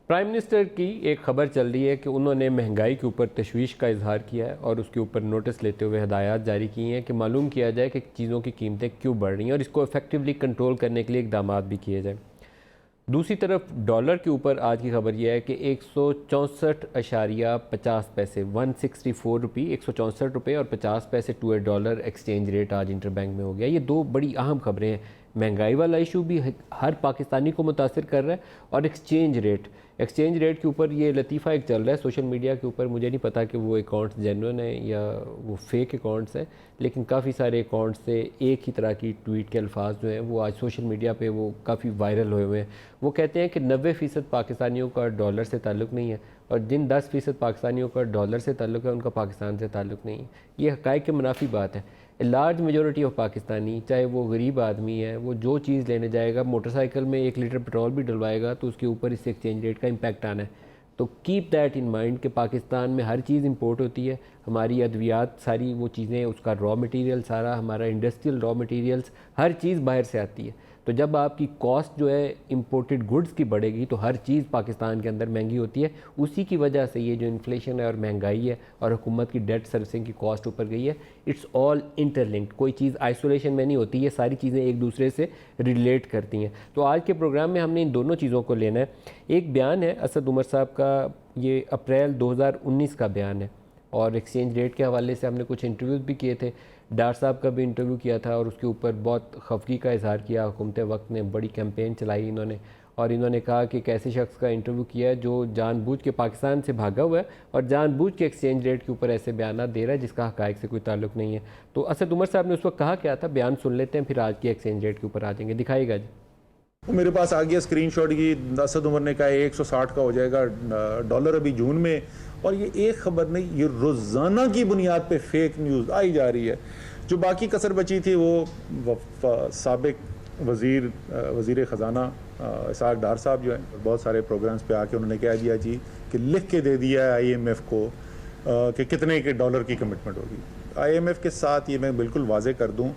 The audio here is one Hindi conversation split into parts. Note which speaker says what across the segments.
Speaker 1: प्राइम मिनिस्टर की एक ख़बर चल रही है कि उन्होंने महंगाई के ऊपर तशवीश का इजहार किया है और उसके ऊपर नोटिस लेते हुए हदायत जारी की हैं कि मालूम किया जाए कि चीज़ों की कीमतें क्यों बढ़ रही हैं और इसको इफेक्टिवली कंट्रोल करने के लिए इकदाम भी किए जाएँ। दूसरी तरफ डॉलर के ऊपर आज की खबर यह है कि 164.50 164 रुपये 164 रुपये और 50 पैसे to a dollar exchange rate आज इंटरबैंक में हो गया। ये दो बड़ी अहम खबरें हैं। महंगाई वाला इशू भी हर पाकिस्तानी को मुतासर कर रहा है और एक्सचेंज रेट के ऊपर ये लतीफ़ा एक चल रहा है सोशल मीडिया के ऊपर। मुझे नहीं पता कि वो अकाउंट्स जेन्युइन है या वो फेक अकाउंट्स हैं, लेकिन काफ़ी सारे अकाउंट्स से एक ही तरह की ट्वीट के अल्फाज जो हैं वो आज सोशल मीडिया पे वो काफ़ी वायरल हुए हैं। वो कहते हैं कि 90% पाकिस्तानियों का डॉलर से ताल्लुक़ नहीं है और जिन 10% पाकिस्तानियों का डॉलर से ताल्लुक़ है उनका पाकिस्तान से ताल्लुक़ नहीं है। ये हक़ाइक़ के मुनाफी बात है। लार्ज मेजॉरिटी ऑफ पाकिस्तानी, चाहे वो गरीब आदमी है, वो जो चीज़ लेने जाएगा, मोटरसाइकिल में 1 लीटर पेट्रोल भी डलवाएगा तो उसके ऊपर इस एक्सचेंज रेट का इम्पैक्ट आना है। तो कीप दैट इन माइंड कि पाकिस्तान में हर चीज़ इंपोर्ट होती है। हमारी अद्वियात सारी वो चीज़ें, उसका रॉ मटेरियल सारा, हमारा इंडस्ट्रियल रॉ मटेरियल्स, हर चीज़ बाहर से आती है। तो जब आपकी कॉस्ट जो है इंपोर्टेड गुड्स की बढ़ेगी तो हर चीज़ पाकिस्तान के अंदर महंगी होती है। उसी की वजह से ये जो इन्फ्लेशन है और महंगाई है और हुकूमत की डेट सर्विसिंग की कॉस्ट ऊपर गई है, इट्स ऑल इंटरलिंक्ड। कोई चीज़ आइसोलेशन में नहीं होती, ये सारी चीज़ें एक दूसरे से रिलेट करती हैं। तो आज के प्रोग्राम में हमने इन दोनों चीज़ों को लेना है। एक बयान है असद उमर साहब का, ये अप्रैल 2019 का बयान है और एक्सचेंज रेट के हवाले से हमने कुछ इंटरव्यूज़ भी किए थे। डार साहब का भी इंटरव्यू किया था और उसके ऊपर बहुत खफगी का इजहार किया। हुकूमत वक्त ने बड़ी कैंपेन चलाई इन्होंने कहा कि एक ऐसे शख्स का इंटरव्यू किया है जो जानबूझ के पाकिस्तान से भागा हुआ है और जानबूझ के एक्सचेंज रेट के ऊपर ऐसे बयान दे रहा है जिसका हक़ाइक़ से कोई ताल्लुक़ नहीं है। तो असद उमर साहब ने उस वक्त कहा क्या था, बयान सुन लेते हैं, फिर आज के एक्सचेंज रेट के ऊपर आ जाएंगे। दिखाइएगा जी।
Speaker 2: मेरे पास आ गया स्क्रीनशॉट की। असद उमर ने कहा 160 का हो जाएगा डॉलर अभी जून में, और ये एक खबर नहीं, ये रोज़ाना की बुनियाद पे फेक न्यूज़ आई जा रही है। जो बाकी कसर बची थी वो साबिक वज़ीर ख़जाना इसाक डार साहब जो है बहुत सारे प्रोग्राम्स पे आके उन्होंने कह दिया जी कि लिख के दे दिया है IMF को कि कितने के डॉलर की कमिटमेंट होगी। IMF के साथ ये मैं बिल्कुल वाजे कर दूं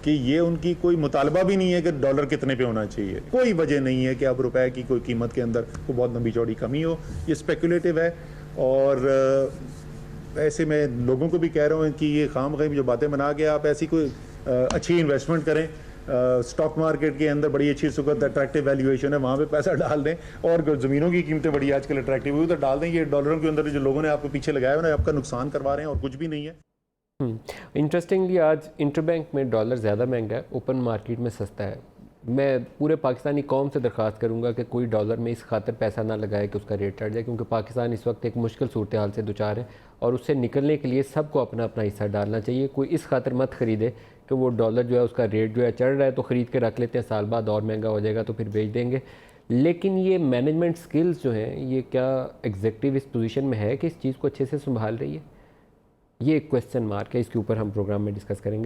Speaker 2: कि ये उनकी कोई मुतालबा भी नहीं है कि डॉलर कितने पे होना चाहिए। कोई वजह नहीं है कि अब रुपए की कोई कीमत के अंदर कोई बहुत लंबी चौड़ी कमी हो। ये स्पेकुलेटिव है और ऐसे में लोगों को भी कह रहा हूँ कि ये खाम-ख़ाम जो बातें बना के आप ऐसी कोई अच्छी इन्वेस्टमेंट करें। स्टॉक मार्केट के अंदर बड़ी अच्छी सुगत अट्रैक्टिव वैल्यूएशन है, वहाँ पे पैसा डाल दें। और ज़मीनों की कीमतें बड़ी आजकल अट्रैक्टिव हुई तो डाल दें। ये डॉलरों के अंदर जो लोगों ने आपको पीछे लगाया है ना, आपका नुकसान करवा रहे हैं और कुछ भी नहीं है।
Speaker 1: इंटरेस्टिंगली आज इंटरबैंक में डॉलर ज़्यादा महंगा है, ओपन मार्केट में सस्ता है। मैं पूरे पाकिस्तानी कौम से दरख्वास्त करूंगा कि कोई डॉलर में इस खातर पैसा ना लगाए कि उसका रेट चढ़ जाए, क्योंकि पाकिस्तान इस वक्त एक मुश्किल सूरत हाल से दुचार है और उससे निकलने के लिए सबको अपना अपना हिस्सा डालना चाहिए। कोई इस खातर मत ख़रीदे कि वो डॉलर जो है उसका रेट जो है चढ़ रहा है तो ख़रीद के रख लेते हैं, साल बाद और महंगा हो जाएगा तो फिर बेच देंगे। लेकिन ये मैनेजमेंट स्किल्स जो हैं, ये क्या एग्जीक्यूटिव इस पोजीशन में है कि इस चीज़ को अच्छे से संभाल रही है? ये एक क्वेश्चन मार्क है, इसके ऊपर हम प्रोग्राम में डिस्कस करेंगे।